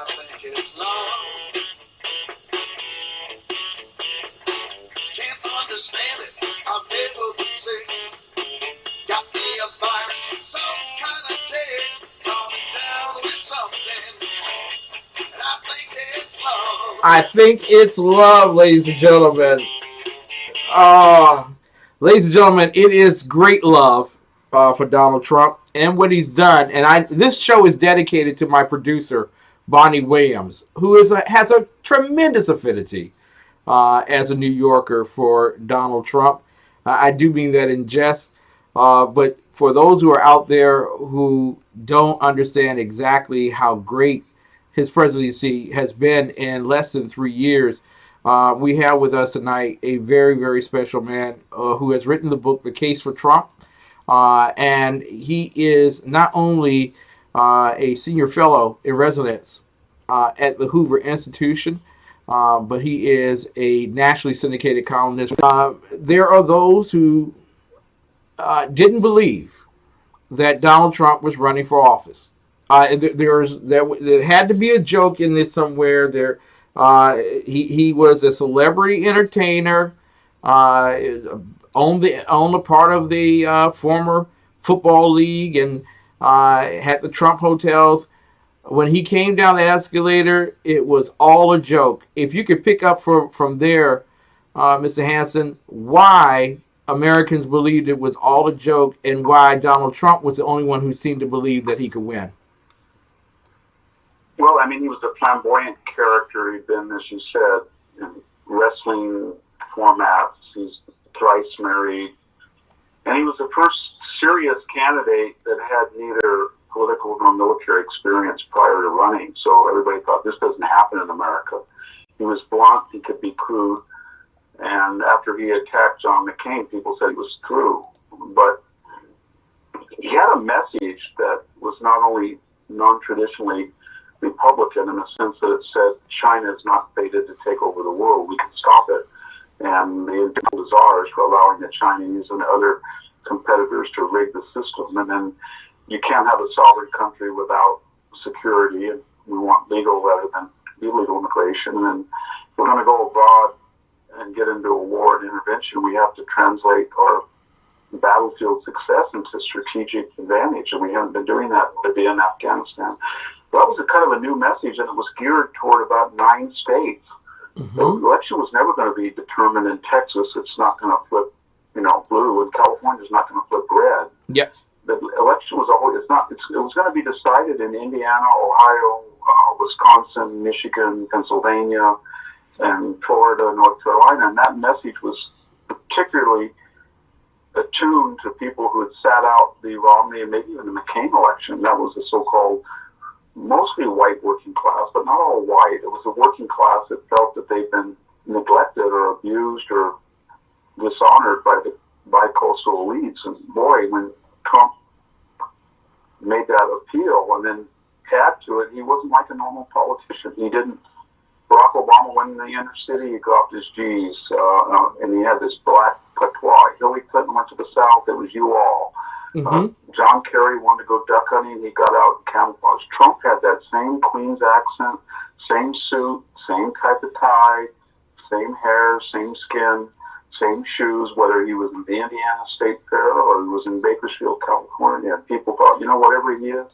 I think it's love. Can't understand it, I've never been sick. Got me a virus, some kind of tick. Calling down with something, and I think it's love. I think it's love, ladies and gentlemen. Ladies and gentlemen, it is great love for Donald Trump and what he's done. And this show is dedicated to my producer, Bonnie Williams, who has a tremendous affinity as a New Yorker for Donald Trump. I do mean that in jest. But for those who are out there who don't understand exactly how great his presidency has been in less than 3 years, we have with us tonight a very, very special man who has written the book, The Case for Trump. And he is not only a senior fellow in residence at the Hoover Institution, but he is a nationally syndicated columnist. There are those who didn't believe that Donald Trump was running for office. There had to be a joke in this somewhere. He was a celebrity entertainer, owned a part of the former football league, and had the Trump hotels. When he came down the escalator, it was all a joke. If you could pick up from there, Mr. Hanson, why Americans believed it was all a joke and why Donald Trump was the only one who seemed to believe that he could win. Well, I mean, he was a flamboyant character. He'd been, as you said, in wrestling formats. He's thrice married. And he was the first serious candidate that had neither political nor military experience prior to running. So everybody thought this doesn't happen in America. He was blunt. He could be crude. And after he attacked John McCain, people said it was true. But he had a message that was not only non-traditionally Republican in the sense that it said China is not fated to take over the world. We can stop it. And the individual desires for allowing the Chinese and other competitors to rig the system. And then you can't have a sovereign country without security. And we want legal rather than illegal immigration. And we're going to go abroad and get into a war and intervention. We have to translate our battlefield success into strategic advantage. And we haven't been doing that in Libya and Afghanistan. That was a kind of a new message, and it was geared toward about 9 states. Mm-hmm. The election was never going to be determined in Texas. It's not going to flip, blue, and California's not going to flip red. Yep. The election was always it was going to be decided in Indiana, Ohio, Wisconsin, Michigan, Pennsylvania, and Florida, North Carolina, and that message was particularly attuned to people who had sat out the Romney and maybe even the McCain election. That was the so-called mostly white working class, but not all white. It was a working class that felt that they'd been neglected or abused or dishonored by the bi-coastal elites. And boy, when Trump made that appeal and then add to it, he wasn't like a normal politician. He didn't. Barack Obama went in the inner city, he dropped his G's, and he had this black patois. Hillary Clinton went to the South, it was you all. Mm-hmm. John Kerry wanted to go duck hunting, he got out in camouflage. Trump had that same Queen's accent, same suit, same type of tie, same hair, same skin, same shoes, whether he was in the Indiana State Fair or he was in Bakersfield, California. People thought, whatever he is,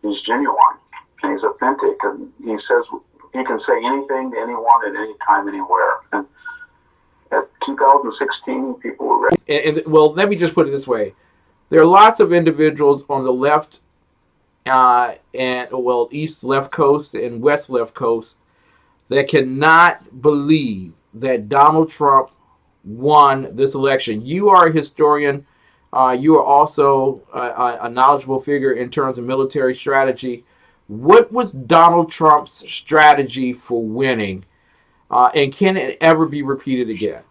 he's genuine, and he's authentic, and he says he can say anything to anyone at any time, anywhere. And at 2016, people were ready. Well, let me just put it this way. There are lots of individuals on the left east left coast and west left coast that cannot believe that Donald Trump won this election. You are a historian. You are also a knowledgeable figure in terms of military strategy. What was Donald Trump's strategy for winning? And can it ever be repeated again?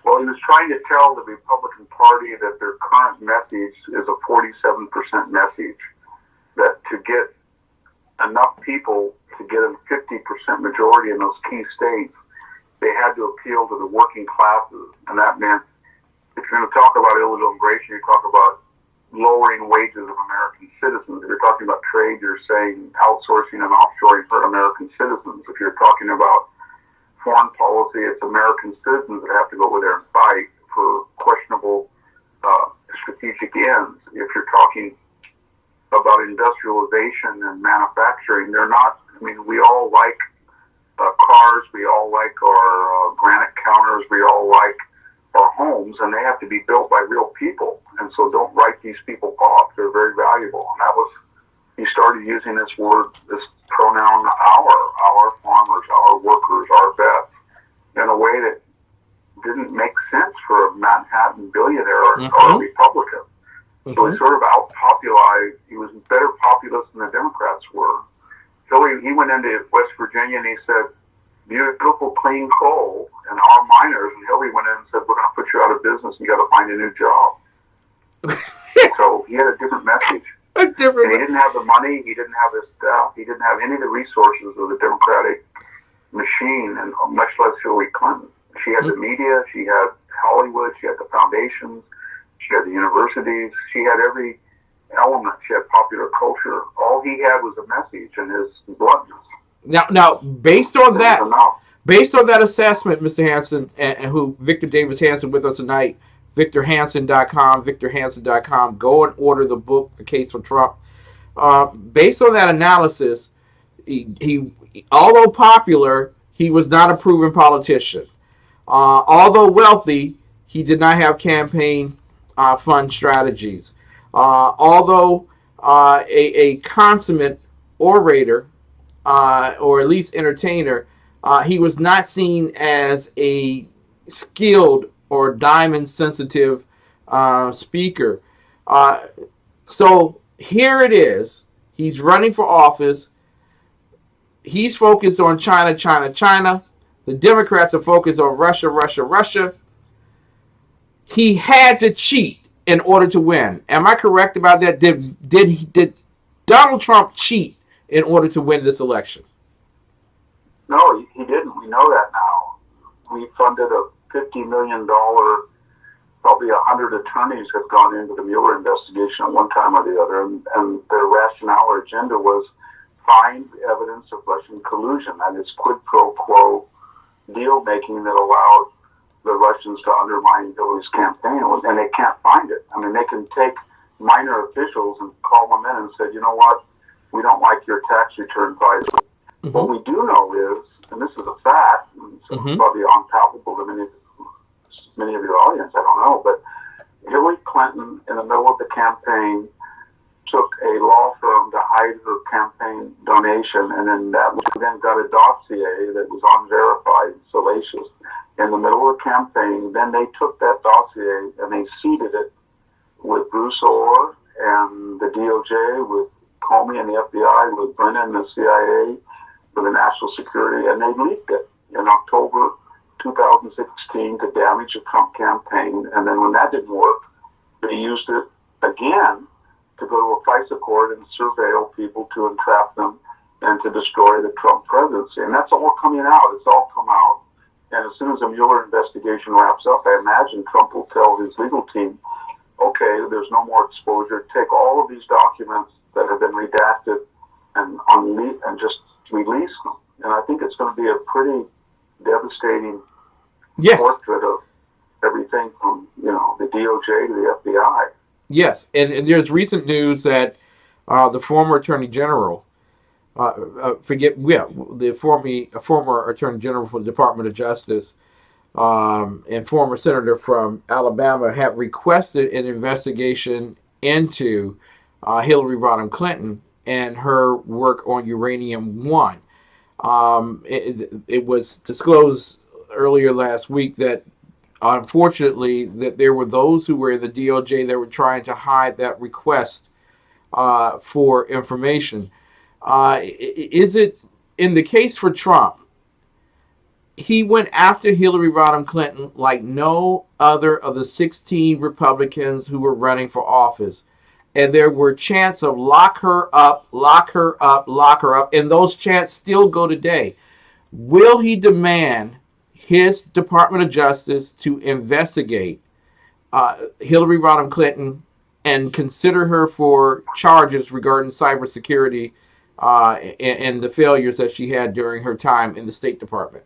Well, he was trying to tell the Republican Party that their current message is a 47% message, that to get enough people to get a 50% majority in those key states, they had to appeal to the working classes. And that meant, if you're going to talk about illegal immigration, you talk about lowering wages of American citizens. If you're talking about trade, you're saying outsourcing and offshoring hurt American citizens. If you're talking about foreign policy, it's American citizens that have to go over there and fight for questionable strategic ends. If you're talking about industrialization and manufacturing, they're not, I mean, we all like cars, we all like our granite counters, we all like our homes, and they have to be built by real people. And so don't write these people off. They're very valuable. And that was, he started using this word, this pronoun, our farmers, our workers, our vets, in a way that didn't make sense for a Manhattan billionaire or a Republican. So he sort of out-popularized, he was better populist than the Democrats were. So he went into West Virginia and he said, beautiful, clean coal and our miners. And Hillary went in and said, we're going to put you out of business and you got to find a new job. So he had a different message. And he didn't have the money, he didn't have the staff, he didn't have any of the resources of the Democratic machine, and much less Hillary Clinton. She had the media, she had Hollywood, she had the foundations, she had the universities, she had every element, she had popular culture. All he had was a message and his bluntness. Now, based on that assessment, Mr. Hanson, and who Victor Davis Hanson with us tonight, VictorHanson.com, go and order the book, The Case for Trump. Based on that analysis, he although popular, he was not a proven politician. Although wealthy, he did not have campaign fund strategies. Although a consummate orator, or at least entertainer, he was not seen as a skilled or diamond-sensitive speaker. So here it is. He's running for office. He's focused on China, China, China. The Democrats are focused on Russia, Russia, Russia. He had to cheat in order to win. Am I correct about that? Did Donald Trump cheat in order to win this election? No, he didn't. We know that now. We funded a $50 million, probably 100 attorneys have gone into the Mueller investigation at one time or the other, and their rationale or agenda was find evidence of Russian collusion. That is quid pro quo deal making that allowed the Russians to undermine Hillary's campaign, and they can't find it. I mean, they can take minor officials and call them in and say, you know what, we don't like your tax return files. What we do know is, and this is a fact, and so it's probably unpalatable to many of your audience, I don't know, but Hillary Clinton, in the middle of the campaign, took a law firm to hide her campaign donation, and then got a dossier that was unverified, salacious, in the middle of the campaign. Then they took that dossier and they seeded it with Bruce Orr and the DOJ, with Comey and the FBI, with Brennan and the CIA, for the national security, and they leaked it in October 2016 to damage the Trump campaign. And then when that didn't work, they used it again to go to a FISA court and surveil people to entrap them and to destroy the Trump presidency. And that's all coming out. It's all come out. And as soon as the Mueller investigation wraps up, I imagine Trump will tell his legal team, okay, there's no more exposure. Take all of these documents that have been redacted and just release them. And I think it's going to be a pretty devastating portrait of everything from, the DOJ to the FBI. Yes, and there's recent news that the former Attorney General, the former Attorney General for the Department of Justice, and former Senator from Alabama have requested an investigation into Hillary Rodham Clinton and her work on Uranium One. It was disclosed earlier last week that, unfortunately, that there were those who were in the DOJ that were trying to hide that request for information. Is it, in the case for Trump, he went after Hillary Rodham Clinton like no other of the 16 Republicans who were running for office. And there were chants of lock her up, lock her up, lock her up. And those chants still go today. Will he demand his Department of Justice to investigate Hillary Rodham Clinton and consider her for charges regarding cybersecurity and the failures that she had during her time in the State Department?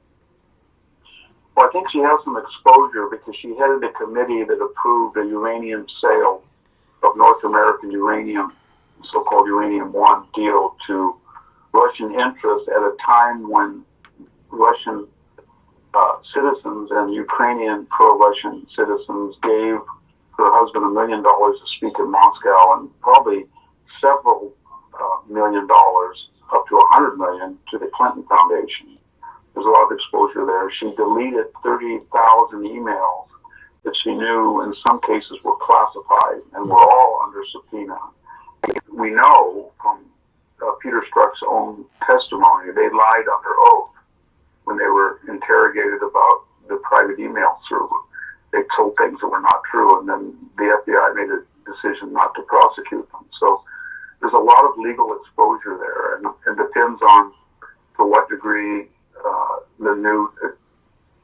Well, I think she has some exposure because she headed a committee that approved a uranium sale of North American uranium, so-called Uranium One deal, to Russian interests at a time when Russian citizens and Ukrainian pro-Russian citizens gave her husband $1 million to speak in Moscow, and probably several $1 million, up to $100 million, to the Clinton Foundation. There's a lot of exposure there. She deleted 30,000 emails that she knew in some cases were classified and were all under subpoena. We know from Peter Strzok's own testimony, they lied under oath when they were interrogated about the private email server. They told things that were not true, and then the FBI made a decision not to prosecute them. So there's a lot of legal exposure there, and it depends on to what degree the new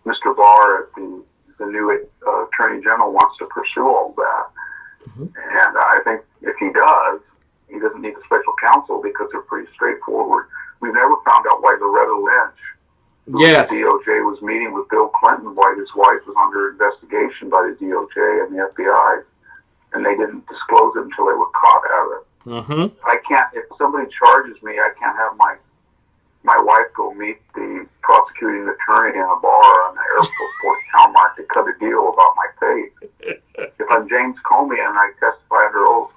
Mr. Barr, the new Attorney General, wants to pursue all that. Mm-hmm. And I think if he does, he doesn't need a special counsel because they're pretty straightforward. We've never found out why Loretta Lynch, who yes, the DOJ, was meeting with Bill Clinton, why his wife was under investigation by the DOJ and the FBI, and they didn't disclose it until they were caught at it. Mm-hmm. I can't, if somebody charges me, I can't have my wife go meet the prosecuting attorney in a bar on the airport town mark to cut a deal about my faith. If I'm James Comey and I testify under oath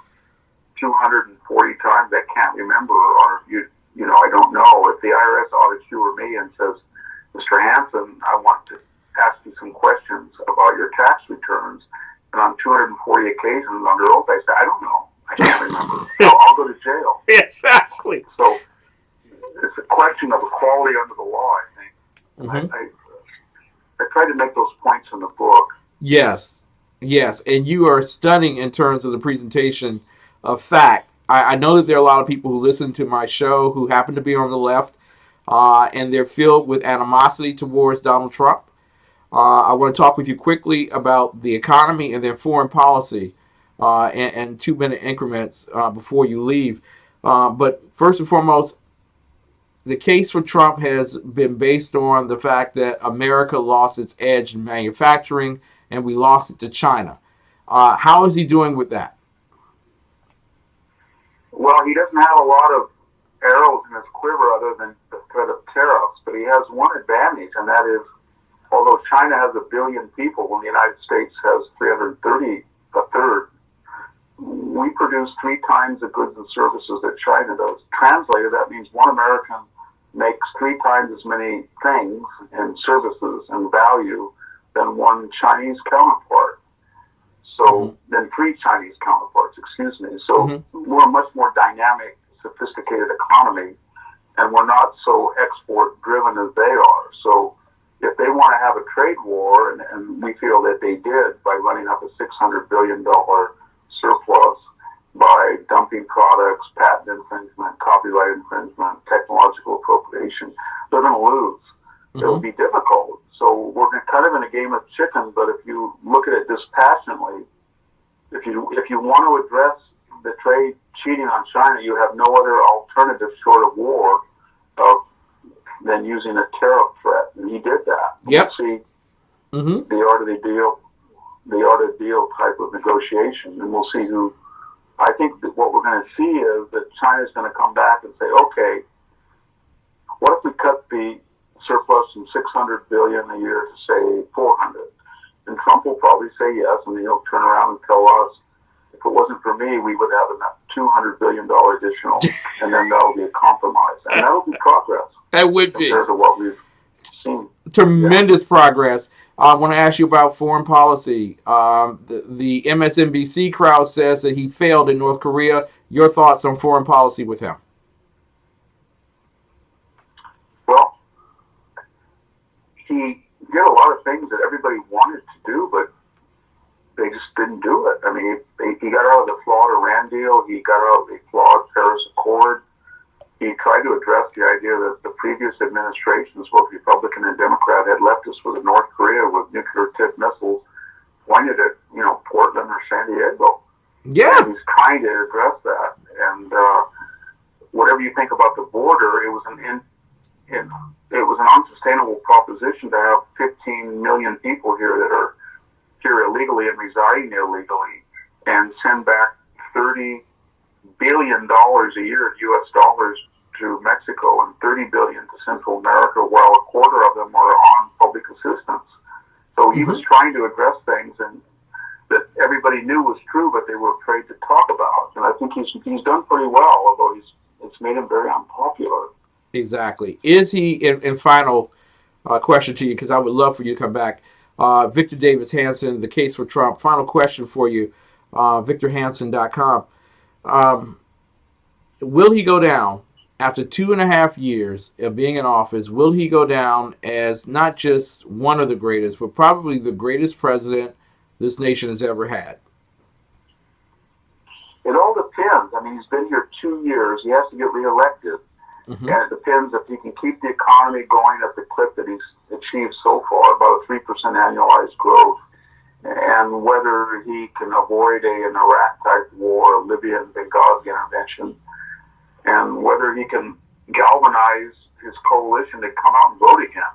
240 times, I can't remember, or I don't know. If the IRS audits you or me and says, Mr. Hanson, I want to ask you some questions about your tax returns, and on 240 occasions under oath, I say, I don't know. I can't remember. So I'll go to jail. Exactly. So it's a question of equality under the law, I think. Mm-hmm. I try to make those points in the book. Yes. And you are stunning in terms of the presentation of fact. I know that there are a lot of people who listen to my show who happen to be on the left, and they're filled with animosity towards Donald Trump. I want to talk with you quickly about the economy and then foreign policy and 2-minute increments before you leave. But first and foremost, the case for Trump has been based on the fact that America lost its edge in manufacturing and we lost it to China. How is he doing with that? Well, he doesn't have a lot of arrows in his quiver other than the threat of tariffs, but he has one advantage, and that is, although China has 1 billion people when the United States has 330, a third, we produce 3 times the goods and services that China does. Translated, that means one American makes 3 times as many things and services and value than one Chinese counterpart. So, then 3 Chinese counterparts, excuse me. So, we're a much more dynamic, sophisticated economy, and we're not so export-driven as they are. So, if they want to have a trade war, and we feel that they did by running up a $600 billion surplus, by dumping products, patent infringement, copyright infringement, technological appropriation, they're going to lose. It'll be difficult. So we're kind of in a game of chicken, but if you look at it dispassionately, if you want to address the trade cheating on China, you have no other alternative short of war than using a tariff threat. And he did that. Yep. We'll see the art of the deal type of negotiation, and we'll see who. I think that what we're going to see is that China's going to come back and say, okay, what if we cut the surplus from $600 billion a year to say 400? And Trump will probably say yes, and then he'll turn around and tell us, if it wasn't for me, we would have enough $200 billion additional, and then that'll be a compromise, and that'll be progress. That would be compared to what we've seen. Tremendous progress. I want to ask you about foreign policy. The MSNBC crowd says that he failed in North Korea. Your thoughts on foreign policy with him? Well, he did a lot of things that everybody wanted to do, but they just didn't do it. I mean, he got out of the flawed Iran deal. He got out of the flawed Paris Accord. He tried to address the idea that the previous administrations, both Republican and Democrat, had left us with North Korea with nuclear-tipped missiles pointed at, Portland or San Diego. Yeah. And he's trying to address that. And whatever you think about the border, it was an unsustainable proposition to have 15 million people here that are here illegally and residing illegally, and send back $30 billion a year, U.S. dollars, to Mexico and $30 billion to Central America, while a quarter of them are on public assistance. So he was trying to address things and that everybody knew was true, but they were afraid to talk about. And I think he's done pretty well, although it's made him very unpopular. Exactly. Is he, in final question to you, because I would love for you to come back, Victor Davis Hanson, The Case for Trump. Final question for you, VictorHanson.com. Will he go down, after 2.5 years of being in office, will he go down as not just one of the greatest, but probably the greatest president this nation has ever had? It all depends. I mean, he's been here 2 years. He has to get reelected. And it depends if he can keep the economy going at the clip that he's achieved so far, about a 3% annualized growth, and whether he can avoid an Iraq-type war, a Libyan Benghazi intervention, and whether he can galvanize his coalition to come out and vote again.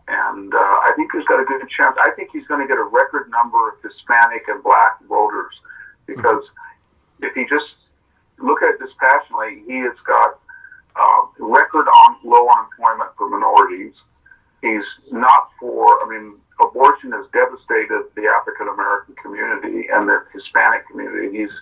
And I think he's got a good chance. I think he's going to get a record number of Hispanic and black voters, because if he just look at it dispassionately, he has got record on low unemployment for minorities. He's not for, I mean, abortion has devastated the African American community and the Hispanic community. He's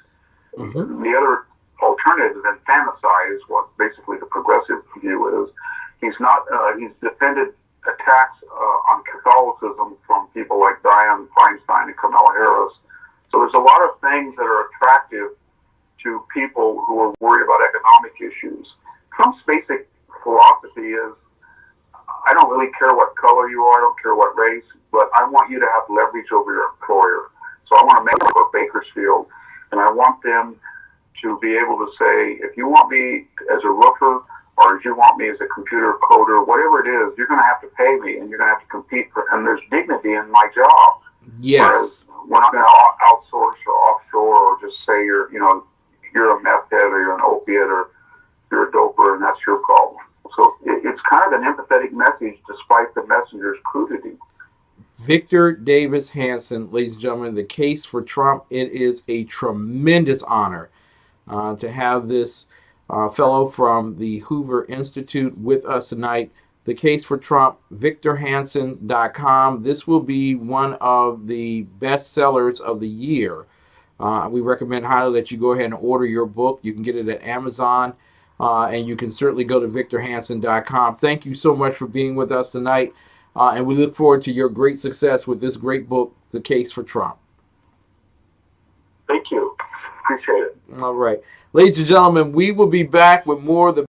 the other alternative is infanticide, is what basically the progressive view is. He's not. He's defended attacks on Catholicism from people like Dianne Feinstein and Kamala Harris. So there's a lot of things that are attractive to people who are worried about economic issues. Trump's basic philosophy is, I don't really care what color you are, I don't care what race, but I want you to have leverage over your employer. So I want to make it for Bakersfield, and I want them to be able to say, if you want me as a roofer, or if you want me as a computer coder, whatever it is, you're going to have to pay me, and you're going to have to compete for, and there's dignity in my job. Yes. Whereas we're not going to outsource or offshore or just say you're a meth head or you're an opiate or you're a doper and that's your problem. So it's kind of an empathetic message despite the messenger's crudity. Victor Davis Hanson, ladies and gentlemen, The Case for Trump. It is a tremendous honor to have this fellow from the Hoover Institute with us tonight. The Case for Trump, VictorHanson.com. This will be one of the best sellers of the year. We recommend highly that you go ahead and order your book. You can get it at Amazon, and you can certainly go to VictorHanson.com. Thank you so much for being with us tonight, and we look forward to your great success with this great book, The Case for Trump. Thank you. Appreciate it. All right. Ladies and gentlemen, we will be back with more of the